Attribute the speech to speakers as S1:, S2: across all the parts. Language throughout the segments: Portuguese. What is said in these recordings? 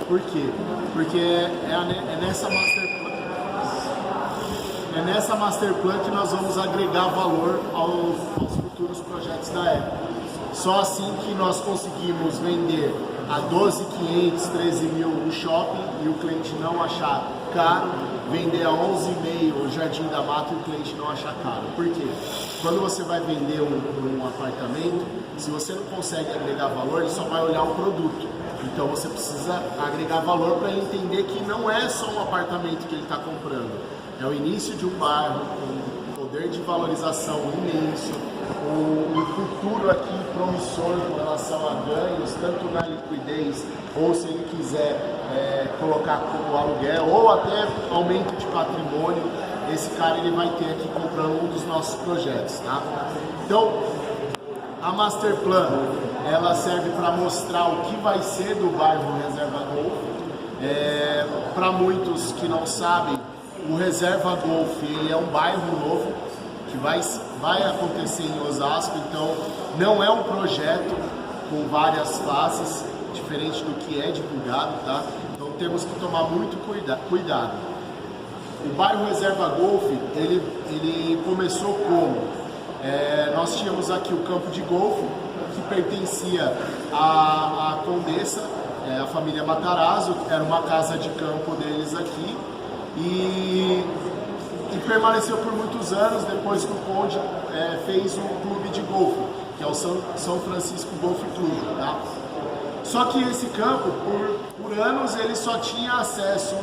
S1: Por quê? Porque é nessa master plan que nós vamos agregar valor aos futuros projetos da Eco. Só assim que nós conseguimos vender a 12.500, 13 mil no shopping e o cliente não achar caro, vender a 11,5 o Jardim da Mata e o cliente não achar caro. Por quê? Quando você vai vender um apartamento, se você não consegue agregar valor, ele só vai olhar o produto. Então você precisa agregar valor para ele entender que não é só um apartamento que ele está comprando. É o início de um bairro com um poder de valorização imenso, um futuro aqui promissor com relação a ganhos, tanto na liquidez, ou se ele quiser colocar como aluguel, ou até aumento de patrimônio, esse cara ele vai ter aqui comprando um dos nossos projetos, tá? Então, a Master Plan, ela serve para mostrar o que vai ser do bairro Reserva Golf. Para muitos que não sabem, o Reserva Golf ele é um bairro novo que vai acontecer em Osasco, então não é um projeto com várias faces, diferente do que é divulgado, tá? Então temos que tomar muito cuidado. O bairro Reserva Golf, ele começou como? Nós tínhamos aqui o campo de golfe, que pertencia à Condessa, a família Matarazzo, que era uma casa de campo deles aqui, e permaneceu por muitos anos, depois que o Conde fez um clube de golfe, que é o São Francisco Golf Clube, tá? Só que esse campo, por anos, ele só tinha acesso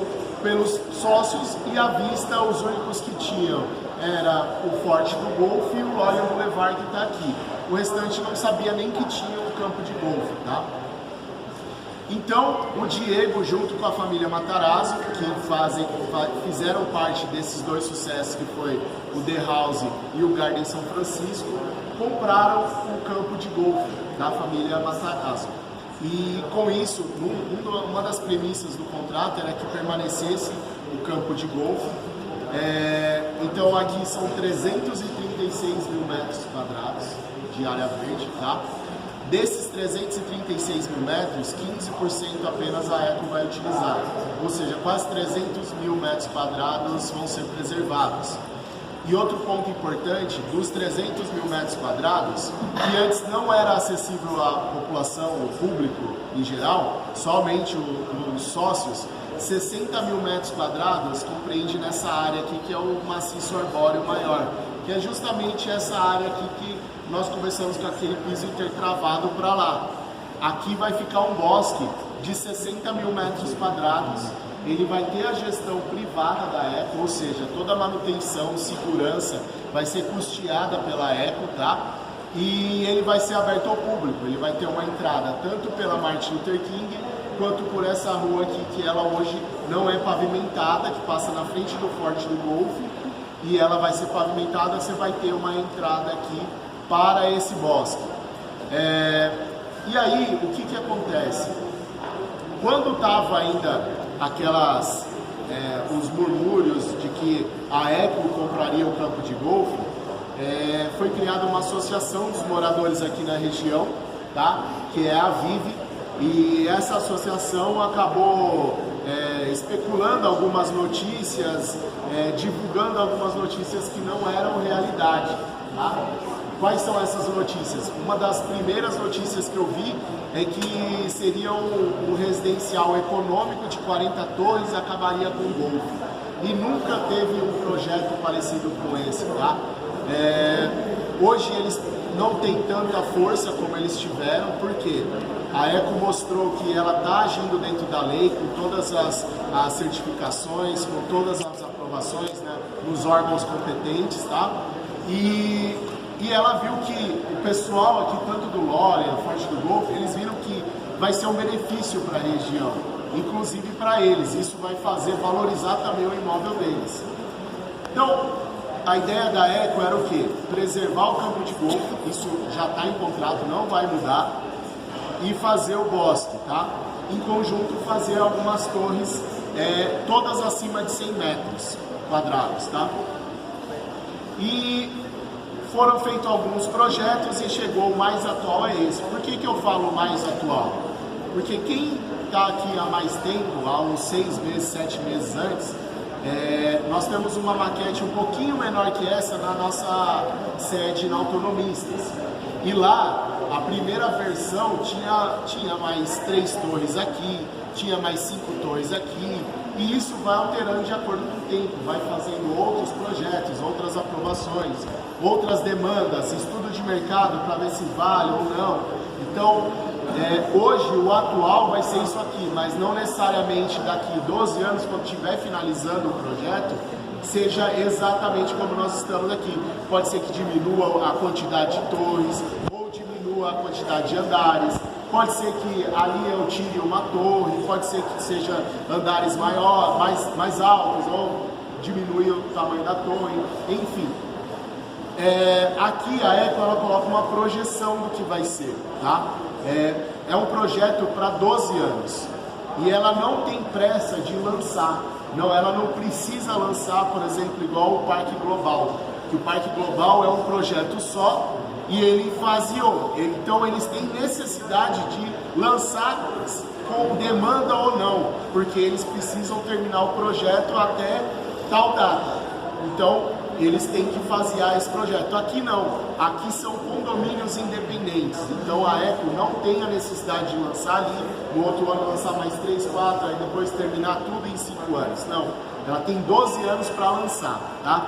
S1: pelos sócios e à vista os únicos que tinham era o Forte do Golfe e o Royal Boulevard que está aqui. O restante não sabia nem que tinha um campo de golfe, tá? Então, o Diego, junto com a família Matarazzo, que fizeram parte desses dois sucessos, que foi o The House e o Garden São Francisco, compraram o campo de golfe da família Matarazzo. E com isso, uma das premissas do contrato era que permanecesse o campo de golfe. Então aqui são 336 mil metros quadrados de área verde, tá? Desses 336 mil metros, 15% apenas a Eco vai utilizar, ou seja, quase 300 mil metros quadrados vão ser preservados. E outro ponto importante, dos 300 mil metros quadrados, que antes não era acessível à população, ao público em geral, somente os sócios, 60 mil metros quadrados compreende nessa área aqui, que é o maciço arbóreo maior, que é justamente essa área aqui que nós começamos com aquele piso intertravado para lá. Aqui vai ficar um bosque de 60 mil metros quadrados. Ele vai ter a gestão privada da Eco, ou seja, toda a manutenção, segurança vai ser custeada pela Eco, tá? E ele vai ser aberto ao público, ele vai ter uma entrada tanto pela Martin Luther King, quanto por essa rua aqui, que ela hoje não é pavimentada, que passa na frente do Forte do Golfe, e ela vai ser pavimentada, você vai ter uma entrada aqui para esse bosque. E aí, o que acontece? Quando estava ainda os murmúrios de que a Eco compraria o campo de golfe, foi criada uma associação dos moradores aqui na região, tá? Que é a Vive, e essa associação acabou especulando algumas notícias, divulgando algumas notícias que não eram realidade, tá? Quais são essas notícias? Uma das primeiras notícias que eu vi é que seria um residencial econômico de 40 torres e acabaria com o golfe. E nunca teve um projeto parecido com esse, tá? Hoje eles não têm tanta força como eles tiveram, porque a Eco mostrou que ela está agindo dentro da lei, com todas as certificações, com todas as aprovações, né, nos órgãos competentes, tá? E ela viu que o pessoal aqui, tanto do Lore, Forte do Golfe, eles viram que vai ser um benefício para a região, inclusive para eles. Isso vai fazer valorizar também o imóvel deles. Então, a ideia da Eco era o quê? Preservar o campo de golfe, isso já está em contrato, não vai mudar, e fazer o bosque, tá? Em conjunto, fazer algumas torres, todas acima de 100 metros quadrados, tá? E foram feitos alguns projetos e chegou o mais atual é esse. Por que eu falo mais atual? Porque quem está aqui há mais tempo, há uns 6 meses, 7 meses antes, nós temos uma maquete um pouquinho menor que essa na nossa sede na Autonomistas. E lá, a primeira versão tinha mais 3 torres aqui, tinha mais 5 torres aqui, e isso vai alterando de acordo com o tempo, vai fazendo outros projetos, outras aprovações, outras demandas, estudo de mercado para ver se vale ou não. Então, hoje o atual vai ser isso aqui, mas não necessariamente daqui 12 anos, quando estiver finalizando o projeto, seja exatamente como nós estamos aqui. Pode ser que diminua a quantidade de torres, ou diminua a quantidade de andares, pode ser que ali eu tire uma torre, pode ser que seja andares mais altos, ou diminui o tamanho da torre, enfim. Aqui a Eco ela coloca uma projeção do que vai ser, tá? É um projeto para 12 anos e ela não tem pressa de lançar. Não, ela não precisa lançar, por exemplo, igual o Parque Global, que o Parque Global é um projeto só e ele esvaziou. Então eles têm necessidade de lançar com demanda ou não, porque eles precisam terminar o projeto até tal data. Então eles têm que fasear esse projeto. Aqui não, aqui são condomínios independentes, então a Eco não tem a necessidade de lançar ali, no outro ano lançar mais 3, 4, aí depois terminar tudo em 5 anos, não, ela tem 12 anos para lançar, tá?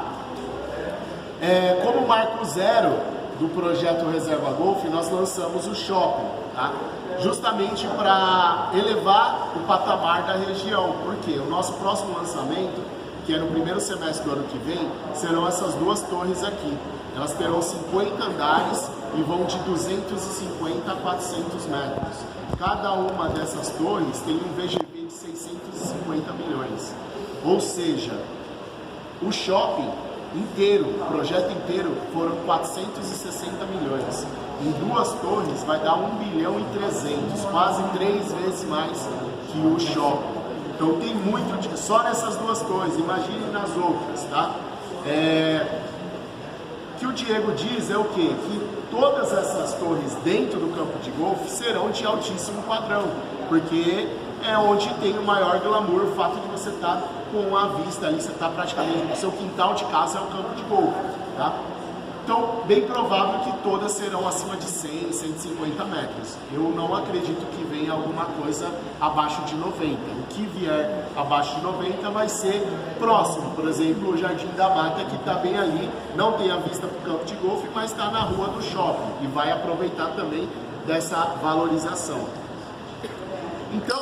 S1: Como marco zero do projeto Reserva Golf, nós lançamos o shopping, tá? Justamente para elevar o patamar da região, porque o nosso próximo lançamento, que é no primeiro semestre do ano que vem, serão essas 2 torres aqui. Elas terão 50 andares e vão de 250 a 400 metros. Cada uma dessas torres tem um VGV de 650 milhões. Ou seja, o shopping inteiro, o projeto inteiro, foram 460 milhões. Em 2 torres vai dar 1 bilhão e 300, quase 3 vezes mais que o shopping. Então tem muito, só nessas 2 torres, imagine nas outras, tá? O que o Diego diz é o quê? Que todas essas torres dentro do campo de golfe serão de altíssimo padrão, porque é onde tem o maior glamour, o fato de você estar com a vista ali, você está praticamente no seu quintal de casa, é o campo de golfe, tá? Então, bem provável que todas serão acima de 100, 150 metros. Eu não acredito que venha alguma coisa abaixo de 90. O que vier abaixo de 90 vai ser próximo. Por exemplo, o Jardim da Mata, que está bem ali, não tem a vista para o campo de golfe, mas está na rua do shopping e vai aproveitar também dessa valorização. Então,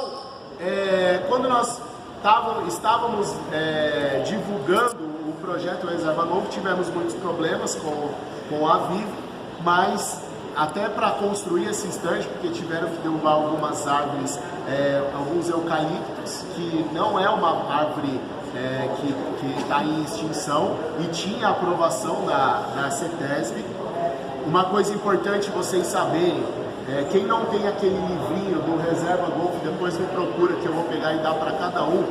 S1: quando nós estávamos divulgando o projeto Reserva Golf, tivemos muitos problemas com a Vivo, mas até para construir esse stand, porque tiveram que derrubar algumas árvores, alguns eucaliptos, que não é uma árvore que está em extinção e tinha aprovação da CETESB. Uma coisa importante vocês saberem, quem não tem aquele livrinho do Reserva Golf, depois me procura que eu vou pegar e dar para cada um,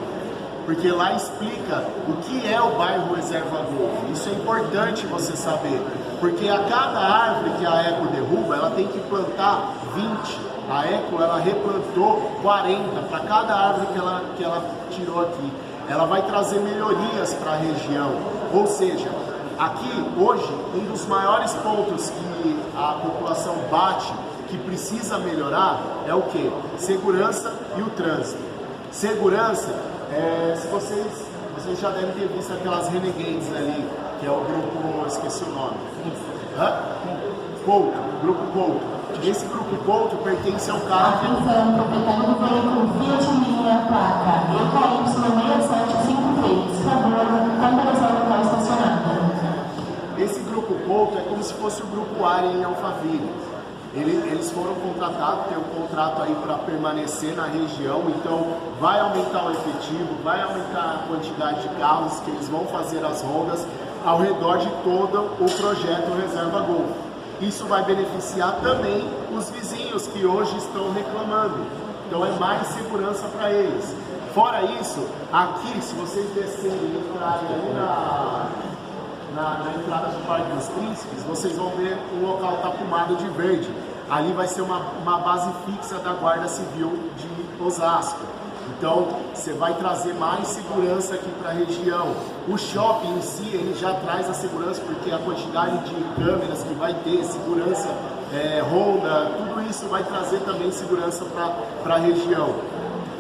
S1: porque lá explica o que é o bairro Reserva Golf. Isso é importante você saber, porque a cada árvore que a Eco derruba, ela tem que plantar 20. A Eco, ela replantou 40 para cada árvore que ela tirou aqui. Ela vai trazer melhorias para a região, ou seja, aqui hoje um dos maiores pontos que a população bate, que precisa melhorar, é o que? Segurança e o trânsito. Segurança, se vocês já devem ter visto aquelas Renegades ali, que é o grupo, esqueci o nome. Couto, grupo Couto. Esse grupo Couto pertence ao cara que...
S2: Atenção, proprietário do veículo Fiat Linha Placa EKY6753, por favor, comparecer ao local estacionado.
S1: Esse grupo Couto é como se fosse o grupo Área em Alphaville. Eles foram contratados, tem um contrato aí para permanecer na região, então vai aumentar o efetivo, vai aumentar a quantidade de carros que eles vão fazer as rondas ao redor de todo o projeto Reserva Golf. Isso vai beneficiar também os vizinhos que hoje estão reclamando, então é mais segurança para eles. Fora isso, aqui, se vocês descerem e entrarem ali na entrada do Parque dos Príncipes, vocês vão ver o local está fumado de verde. ali vai ser uma base fixa da Guarda Civil de Osasco. Então, você vai trazer mais segurança aqui para a região. O shopping em si, ele já traz a segurança, porque a quantidade de câmeras que vai ter, segurança, ronda, tudo isso vai trazer também segurança para a região.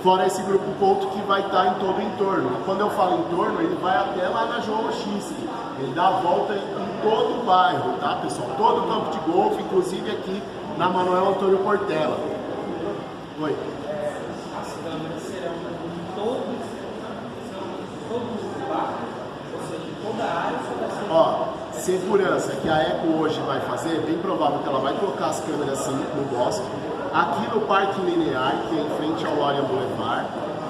S1: Fora esse grupo Couto que vai estar em todo o entorno. Quando eu falo entorno, ele vai até lá na João Lochinski. Ele dá a volta em todo o bairro, tá, pessoal? Todo o campo de golfe, inclusive aqui na Manuel Antônio Portela. Oi.
S3: As câmeras serão em todos os bairros, ou seja, em toda a área, ou vai ser...
S1: Ó, segurança que a Eco hoje vai fazer, é bem provável que ela vai colocar as câmeras assim no bosque, aqui no Parque Linear, que é em frente ao Lorian Boulevard,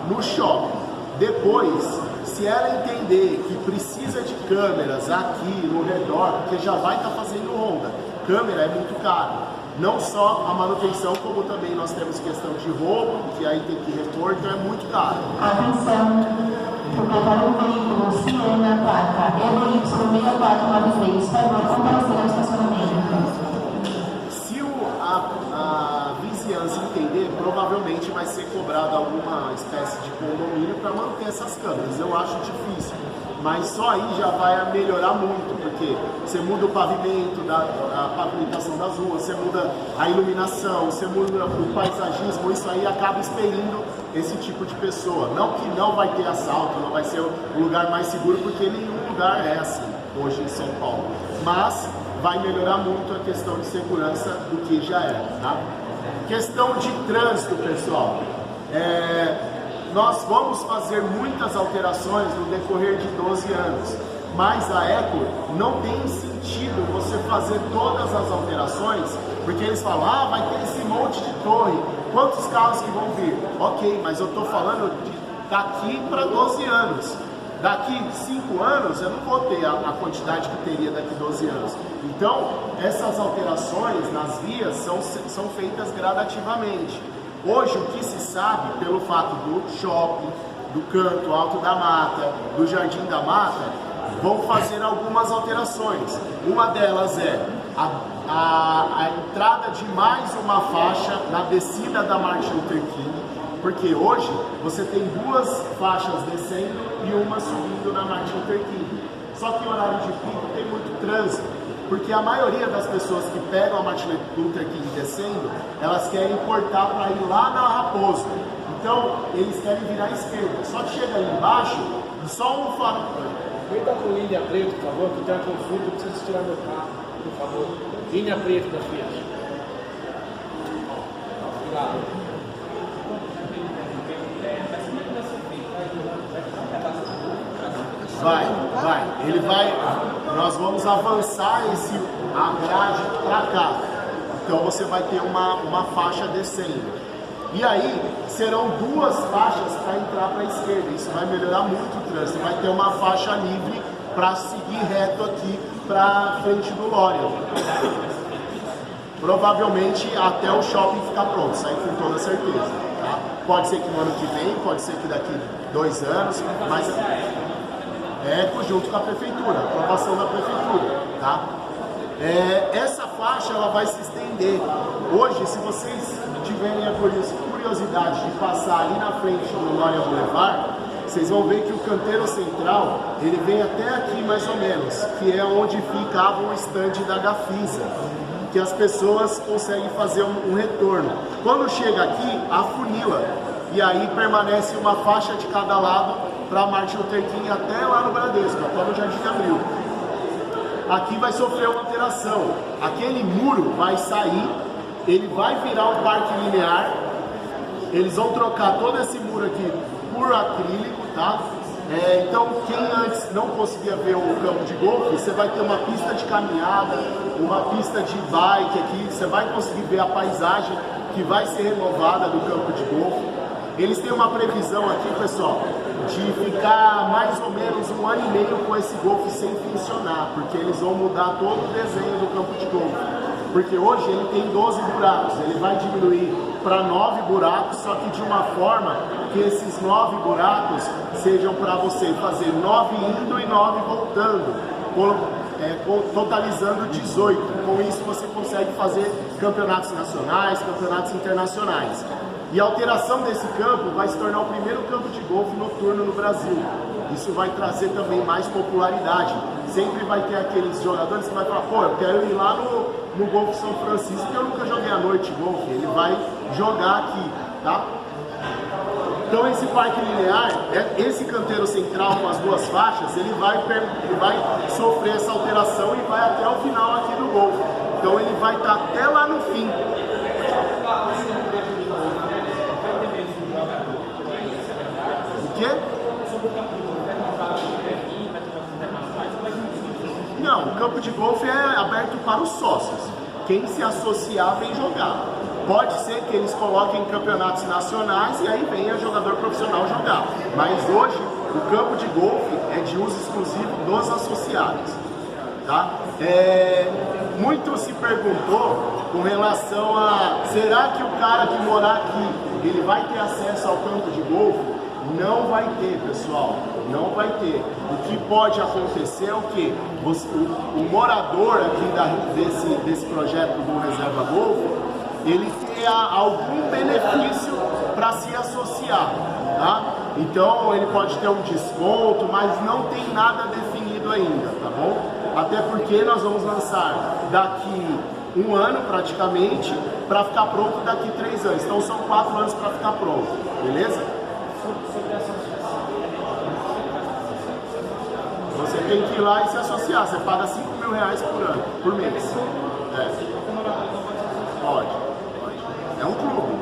S1: no shopping. Depois, se ela entender que precisa de câmeras aqui no redor, porque já vai estar fazendo ronda, câmera é muito caro. Não só a manutenção, como também nós temos questão de roubo, que aí tem que repor, então é muito caro.
S2: Atenção, porque para o veículo CN na placa EBY6493, por favor, comparecer ao estacionamento.
S1: Se a vizinhança entender, provavelmente vai ser cobrado alguma espécie de condomínio para manter essas câmeras. Eu acho difícil, mas só aí já vai melhorar muito, porque você muda o pavimento, a pavimentação das ruas, você muda a iluminação, você muda o paisagismo, isso aí acaba expelindo esse tipo de pessoa. Não que não vai ter assalto, não vai ser o lugar mais seguro, porque nenhum lugar é assim hoje em São Paulo, mas vai melhorar muito a questão de segurança do que já é, tá? Questão de trânsito, pessoal. Nós vamos fazer muitas alterações no decorrer de 12 anos, mas a Eco não tem sentido você fazer todas as alterações, porque eles falam, vai ter esse monte de torre, quantos carros que vão vir? Ok, mas eu estou falando daqui para 12 anos. Daqui 5 anos eu não vou ter a quantidade que teria daqui 12 anos. Então, essas alterações nas vias são feitas gradativamente. Hoje, o que se sabe, pelo fato do shopping, do Canto Alto da Mata, do Jardim da Mata, vão fazer algumas alterações. Uma delas é a entrada de mais uma faixa na descida da Martin Luther King, porque hoje você tem 2 faixas descendo e uma subindo na Martin Luther King. Só que em horário de pico tem muito trânsito, porque a maioria das pessoas que pegam a Martin Luther King descendo, elas querem cortar para ir lá na Raposo. Então, eles querem virar à esquerda. Só que chega ali embaixo, só um farol.
S3: Cuida com linha preta, por favor, que tem uma consulta, eu preciso tirar meu carro, por favor. Linha preta da Fiat. Obrigado.
S1: Vai. Ele vai. Nós vamos avançar a grade para cá. Então você vai ter uma faixa descendo. E aí serão 2 faixas para entrar para a esquerda. Isso vai melhorar muito o trânsito. Vai ter uma faixa livre para seguir reto aqui para frente do Lorian. Provavelmente até o shopping ficar pronto, isso aí com toda certeza. Tá? Pode ser que no ano que vem, pode ser que daqui 2 anos, mas junto com a prefeitura, aprovação da prefeitura, tá? Essa faixa ela vai se estender. Hoje, se vocês tiverem a curiosidade de passar ali na frente do Lorian Boulevard, vocês vão ver que o canteiro central ele vem até aqui mais ou menos, que é onde ficava o stand da Gafisa, que as pessoas conseguem fazer um retorno. Quando chega aqui, afunila, e aí permanece uma faixa de cada lado para Martin Luther King até lá no Bradesco, até no Jardim Abril. Aqui vai sofrer uma alteração. Aquele muro vai sair, ele vai virar um parque linear. Eles vão trocar todo esse muro aqui por acrílico, tá? Então, quem antes não conseguia ver o campo de golfe, você vai ter uma pista de caminhada, uma pista de bike aqui, você vai conseguir ver a paisagem que vai ser renovada do campo de golfe. Eles têm uma previsão aqui, pessoal, de ficar mais ou menos 1 ano e meio com esse golfe sem funcionar, porque eles vão mudar todo o desenho do campo de golfe. Porque hoje ele tem 12 buracos, ele vai diminuir para 9 buracos, só que de uma forma que esses 9 buracos sejam para você fazer 9 indo e 9 voltando. totalizando 18. Com isso você consegue fazer campeonatos nacionais, campeonatos internacionais. E a alteração desse campo vai se tornar o primeiro campo de golfe noturno no Brasil. Isso vai trazer também mais popularidade. Sempre vai ter aqueles jogadores que vai falar, pô, eu quero ir lá no Golfe São Francisco, porque eu nunca joguei à noite golfe. Ele vai jogar aqui, tá? Então esse parque linear, esse canteiro central com as duas faixas, ele vai sofrer essa alteração e vai até o final aqui do golfe. Então ele vai estar até lá no fim. O quê? Não, o campo de golfe é aberto para os sócios. Quem se associar vem jogar. Pode ser que eles coloquem campeonatos nacionais e aí venha jogador profissional jogar. Mas hoje o campo de golfe é de uso exclusivo dos associados. Tá? Muito se perguntou com relação a será que o cara que morar aqui ele vai ter acesso ao campo de golfe? Não vai ter, pessoal, não vai ter. O que pode acontecer é o que? O morador aqui desse projeto do Reserva Golfe, ele tem algum benefício para se associar, tá? Então ele pode ter um desconto, mas não tem nada definido ainda, tá bom? Até porque nós vamos lançar daqui um ano praticamente, para ficar pronto daqui 3 anos. Então são 4 anos para ficar pronto, beleza? Você tem que ir lá e se associar. Você paga R$5.000 por mês. Pode. É um clube.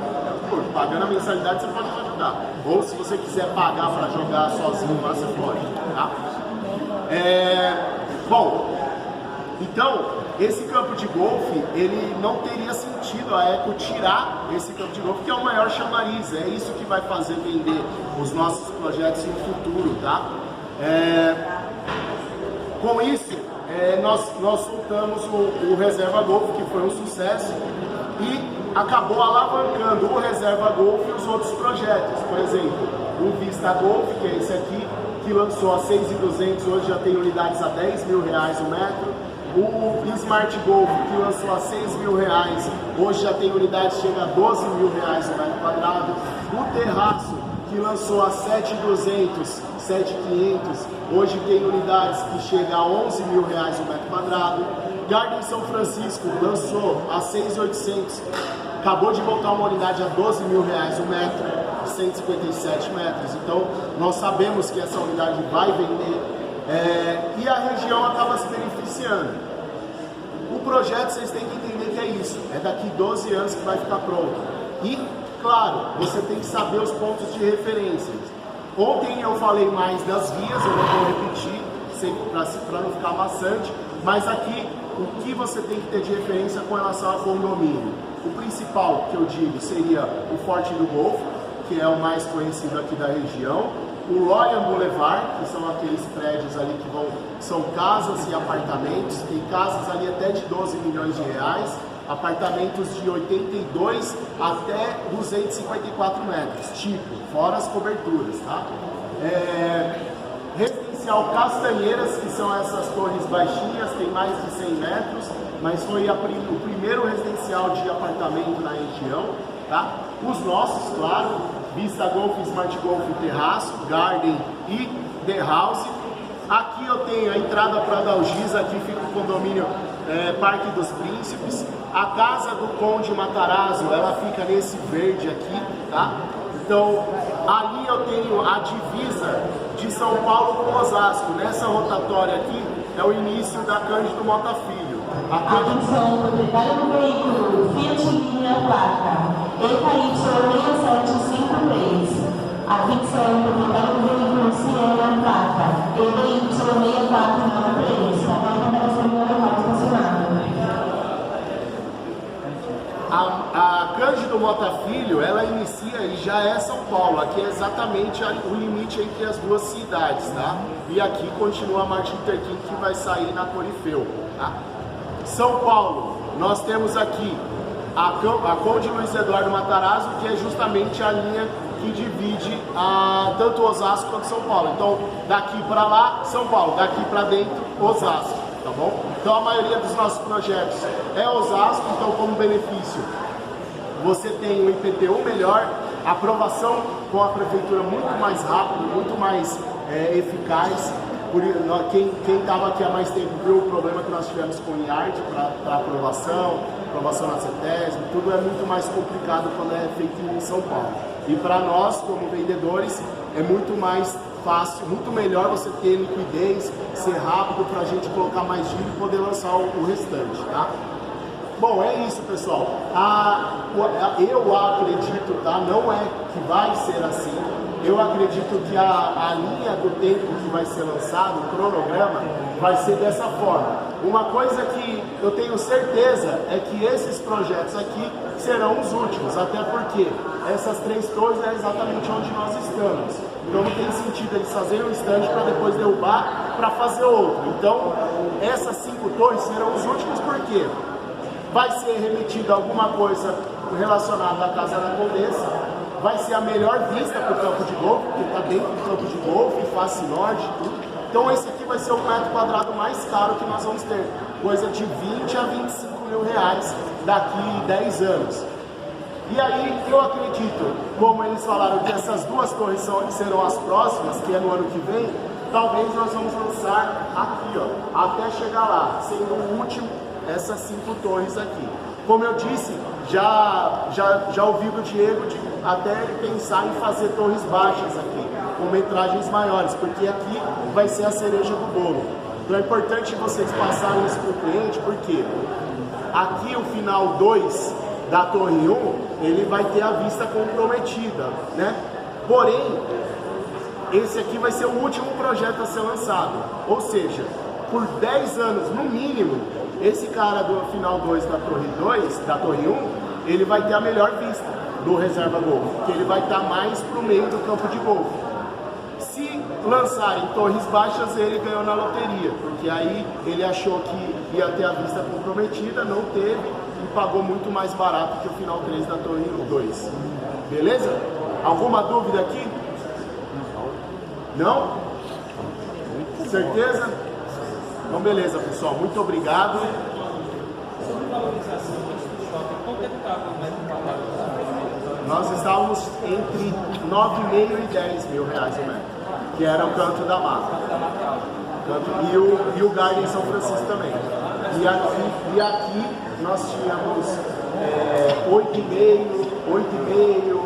S1: Pagando a mensalidade você pode ajudar. Ou se você quiser pagar para jogar sozinho lá, você pode. Tá? Bom, então, esse campo de golfe, ele não teria sentido a Eco tirar esse campo de golfe, que é o maior chamariz. É isso que vai fazer vender os nossos projetos no futuro, tá? Com isso, nós soltamos o Reserva Golfe, que foi um sucesso, e acabou alavancando o Reserva Golfe e os outros projetos. Por exemplo, o Vista Golfe, que é esse aqui, que lançou a 6.200, hoje já tem unidades a R$10.000 o metro. O Smart Golf, que lançou a R$6.000, hoje já tem unidades que chega a R$12.000 o metro quadrado. O Terraço, que lançou a 7.200, 7.500, hoje tem unidades que chega a R$11.000 o metro quadrado. Garden São Francisco lançou a 6.800, acabou de voltar uma unidade a R$12.000 o metro, 157 metros. Então nós sabemos que essa unidade vai vender. E a região acaba se beneficiando. O projeto, vocês têm que entender que é isso, é daqui 12 anos que vai ficar pronto. E, claro, você tem que saber os pontos de referência. Ontem eu falei mais das vias, eu não vou repetir, para não ficar maçante, mas aqui, o que você tem que ter de referência com relação a condomínio? O principal que eu digo seria o Forte do Golfo, que é o mais conhecido aqui da região. O Royal Boulevard, que são aqueles prédios ali que são casas e apartamentos, tem casas ali até de R$12 milhões, apartamentos de 82 até 254 metros, tipo, fora as coberturas, tá? Residencial Castanheiras, que são essas torres baixinhas, tem mais de 100 metros, mas foi o primeiro residencial de apartamento na região, tá? Os nossos, claro, Vista Golf, Smart Golf, Terraço, Garden e The House. Aqui eu tenho a entrada para Dalgisa, aqui fica o condomínio Parque dos Príncipes. A casa do Conde Matarazzo, ela fica nesse verde aqui, tá? Então, ali eu tenho a divisa de São Paulo com Osasco. Nessa rotatória aqui é o início da Cândido Mota Filho.
S2: Atenção, proprietário do veículo Fiat Linha placa EKY 6753. Atenção, proprietário do veículo Siena placa EKY 6493. Agora para ser no local estacionado.
S1: A Cândido Mota Filho, ela inicia e já é São Paulo. Aqui é exatamente o limite entre as duas cidades, tá? E aqui continua a Martin Luther King, que vai sair na Corifeu, tá? São Paulo, nós temos aqui a Conde Luiz Eduardo Matarazzo, que é justamente a linha que divide tanto Osasco quanto São Paulo. Então, daqui para lá, São Paulo, daqui para dentro, Osasco. tá bom? Então a maioria dos nossos projetos é Osasco, então como benefício você tem um IPTU melhor, aprovação com a prefeitura muito mais rápido, muito mais eficaz. Quem estava aqui há mais tempo viu o problema que nós tivemos com o IARD para aprovação na CETESB, tudo é muito mais complicado quando é feito em São Paulo. E para nós, como vendedores, é muito mais fácil, muito melhor você ter liquidez, ser rápido para a gente colocar mais giro e poder lançar o restante, tá? Bom, é isso, pessoal. Eu acredito, tá? Não é que vai ser assim. Eu acredito que a linha do tempo que vai ser lançado, o cronograma, vai ser dessa forma. Uma coisa que eu tenho certeza é que esses projetos aqui serão os últimos, até porque essas 3 torres é exatamente onde nós estamos. Então não tem sentido eles fazerem um stand para depois derrubar para fazer outro. Então essas 5 torres serão os últimos, porque vai ser remetida alguma coisa relacionada à Casa da Condessa. Vai ser a melhor vista para o campo de golfe, porque está dentro do campo de golfe, face norte, tudo. Então esse aqui vai ser o metro quadrado mais caro que nós vamos ter, coisa de 20 a 25 mil reais daqui 10 anos. E aí eu acredito, como eles falaram que essas 2 torres serão as próximas, que é no ano que vem, talvez nós vamos lançar aqui, ó, até chegar lá, sendo o último, essas 5 torres aqui. Como eu disse, já ouvi do Diego de até pensar em fazer torres baixas aqui, com metragens maiores, porque aqui vai ser a cereja do bolo. Então é importante vocês passarem isso para o cliente, porque aqui o final 2 da torre 1, ele vai ter a vista comprometida, né? Porém, esse aqui vai ser o último projeto a ser lançado, ou seja, por 10 anos no mínimo, esse cara do final 2 da torre 2, da torre 1, ele vai ter a melhor vista do reserva golfe, que ele vai estar mais para o meio do campo de golfe. Se lançarem torres baixas, ele ganhou na loteria, porque aí ele achou que ia ter a vista comprometida, não teve e pagou muito mais barato que o final 3 da torre 2. Beleza? Alguma dúvida aqui? Não? Certeza? Então beleza, pessoal, muito obrigado.
S4: Sobre valorização do shopping, quanto é que estava o metro quadrado?
S1: Nós estávamos entre 9,5 e 10 mil reais o metro, que era o canto da mata. E o Garden São Francisco também. E aqui nós tínhamos 8,5, 8,5,